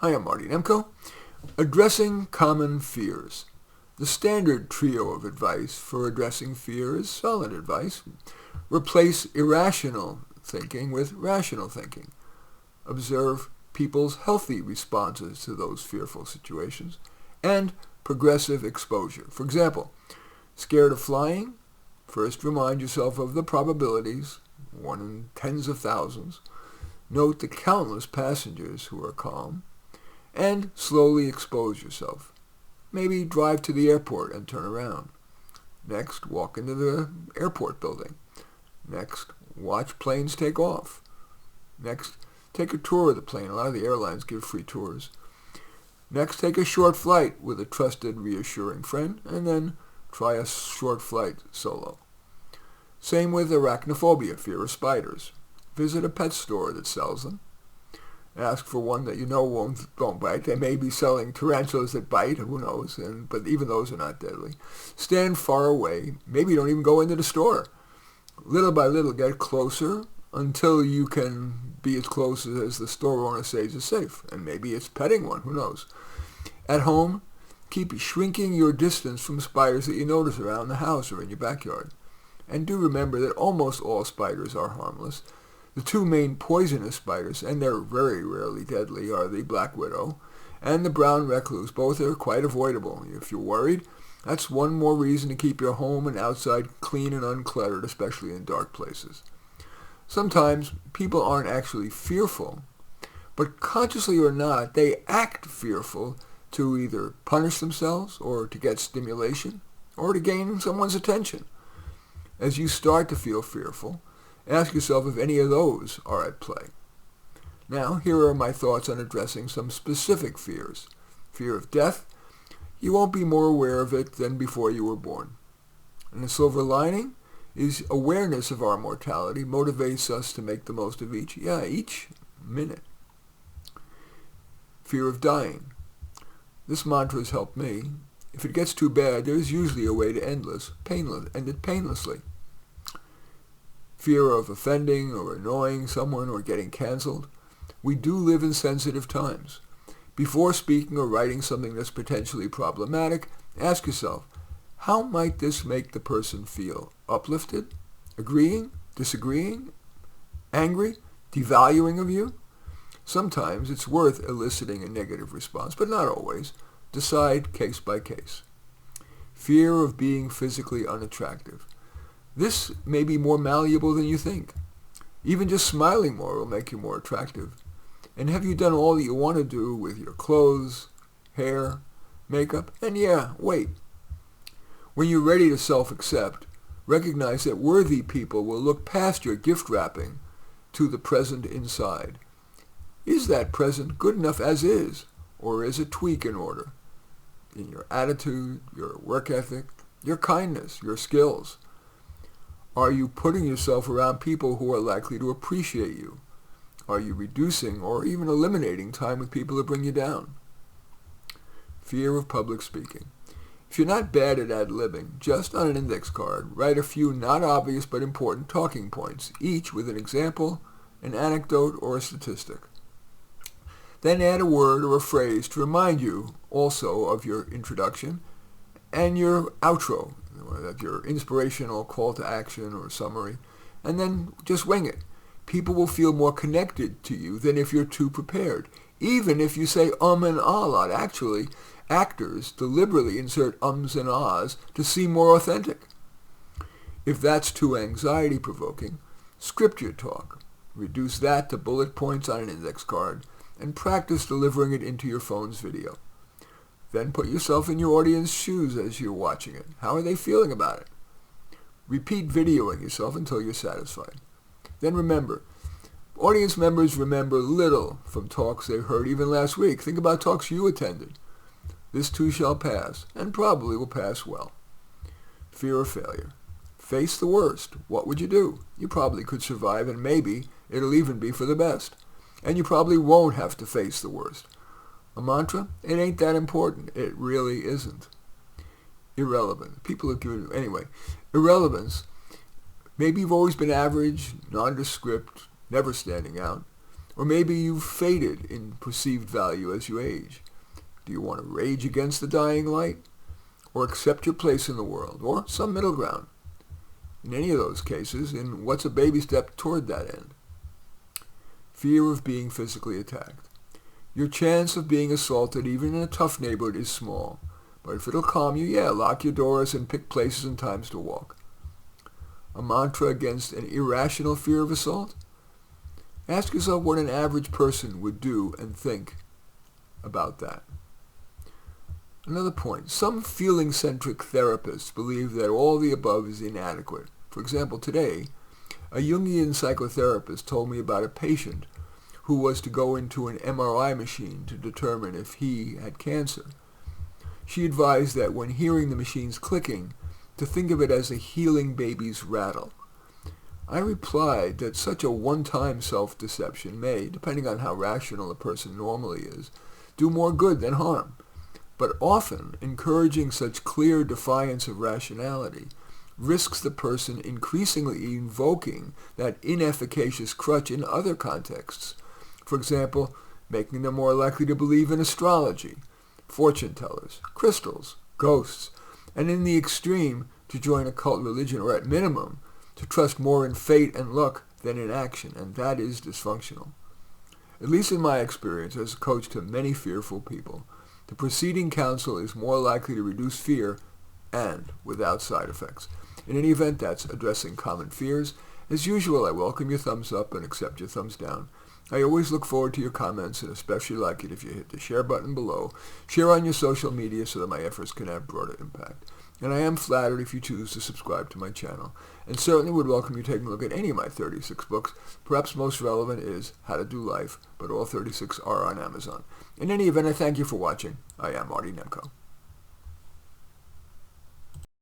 Hi, I'm Marty Nemko. Addressing common fears. The standard trio of advice for addressing fear is solid advice. Replace irrational thinking with rational thinking. Observe people's healthy responses to those fearful situations. And progressive exposure. For example, scared of flying? First remind yourself of the probabilities, 1 in tens of thousands. Note the countless passengers who are calm. And slowly expose yourself. Maybe drive to the airport and turn around. Next, walk into the airport building. Next, watch planes take off. Next, take a tour of the plane. A lot of the airlines give free tours. Next, take a short flight with a trusted, reassuring friend, and then try a short flight solo. Same with arachnophobia, fear of spiders. Visit a pet store that sells them. Ask for one that you know won't bite. They may be selling tarantulas that bite, who knows, but even those are not deadly. Stand far away. Maybe don't even go into the store. Little by little, get closer until you can be as close as the store owner says is safe. And maybe it's petting one, who knows. At home, keep shrinking your distance from spiders that you notice around the house or in your backyard. And do remember that almost all spiders are harmless. The two main poisonous spiders, and they're very rarely deadly, are the black widow and the brown recluse. Both are quite avoidable. If you're worried, that's one more reason to keep your home and outside clean and uncluttered, especially in dark places. Sometimes people aren't actually fearful, but consciously or not, they act fearful to either punish themselves or to get stimulation or to gain someone's attention. As you start to feel fearful, ask yourself if any of those are at play. Now, here are my thoughts on addressing some specific fears. Fear of death. You won't be more aware of it than before you were born. And the silver lining is awareness of our mortality motivates us to make the most of each minute. Fear of dying. This mantra has helped me. If it gets too bad, there's usually a way to end it painlessly. Fear of offending or annoying someone or getting canceled. We do live in sensitive times. Before speaking or writing something that's potentially problematic, ask yourself, how might this make the person feel? Uplifted? Agreeing? Disagreeing? Angry? Devaluing of you? Sometimes it's worth eliciting a negative response, but not always. Decide case by case. Fear of being physically unattractive. This may be more malleable than you think. Even just smiling more will make you more attractive. And have you done all that you want to do with your clothes, hair, makeup? And wait. When you're ready to self-accept, recognize that worthy people will look past your gift wrapping to the present inside. Is that present good enough as is, or is a tweak in order? In your attitude, your work ethic, your kindness, your skills. Are you putting yourself around people who are likely to appreciate you? Are you reducing or even eliminating time with people that bring you down? Fear of public speaking. If you're not bad at ad-libbing, just on an index card, write a few not obvious but important talking points, each with an example, an anecdote, or a statistic. Then add a word or a phrase to remind you also of your introduction and your outro, your inspirational call to action or summary, and then just wing it. People will feel more connected to you than if you're too prepared. Even if you say and ah a lot. Actually, actors deliberately insert ums and ahs to seem more authentic. If that's too anxiety-provoking, script your talk. Reduce that to bullet points on an index card and practice delivering it into your phone's video. Then put yourself in your audience's shoes as you're watching it. How are they feeling about it? Repeat videoing yourself until you're satisfied. Then remember, audience members remember little from talks they heard even last week. Think about talks you attended. This too shall pass, and probably will pass well. Fear of failure. Face the worst. What would you do? You probably could survive, and maybe it'll even be for the best. And you probably won't have to face the worst. A mantra? It ain't that important. It really isn't. Irrelevant. People have given... Anyway, irrelevance. Maybe you've always been average, nondescript, never standing out. Or maybe you've faded in perceived value as you age. Do you want to rage against the dying light? Or accept your place in the world? Or some middle ground? In any of those cases, in what's a baby step toward that end? Fear of being physically attacked. Your chance of being assaulted even in a tough neighborhood is small. But if it'll calm you, lock your doors and pick places and times to walk. A mantra against an irrational fear of assault? Ask yourself what an average person would do and think about that. Another point, some feeling-centric therapists believe that all the above is inadequate. For example, today, a Jungian psychotherapist told me about a patient who was to go into an MRI machine to determine if he had cancer. She advised that when hearing the machines clicking, to think of it as a healing baby's rattle. I replied that such a one-time self-deception may, depending on how rational a person normally is, do more good than harm. But often, encouraging such clear defiance of rationality risks the person increasingly invoking that inefficacious crutch in other contexts. For example, making them more likely to believe in astrology, fortune tellers, crystals, ghosts, and in the extreme, to join a cult religion, or at minimum, to trust more in fate and luck than in action, and that is dysfunctional. At least in my experience as a coach to many fearful people, the preceding counsel is more likely to reduce fear and without side effects. In any event, that's addressing common fears. As usual, I welcome your thumbs up and accept your thumbs down. I always look forward to your comments, and especially like it if you hit the share button below. Share on your social media so that my efforts can have broader impact. And I am flattered if you choose to subscribe to my channel, and certainly would welcome you taking a look at any of my 36 books. Perhaps most relevant is How to Do Life, but all 36 are on Amazon. In any event, I thank you for watching. I am Marty Nemko.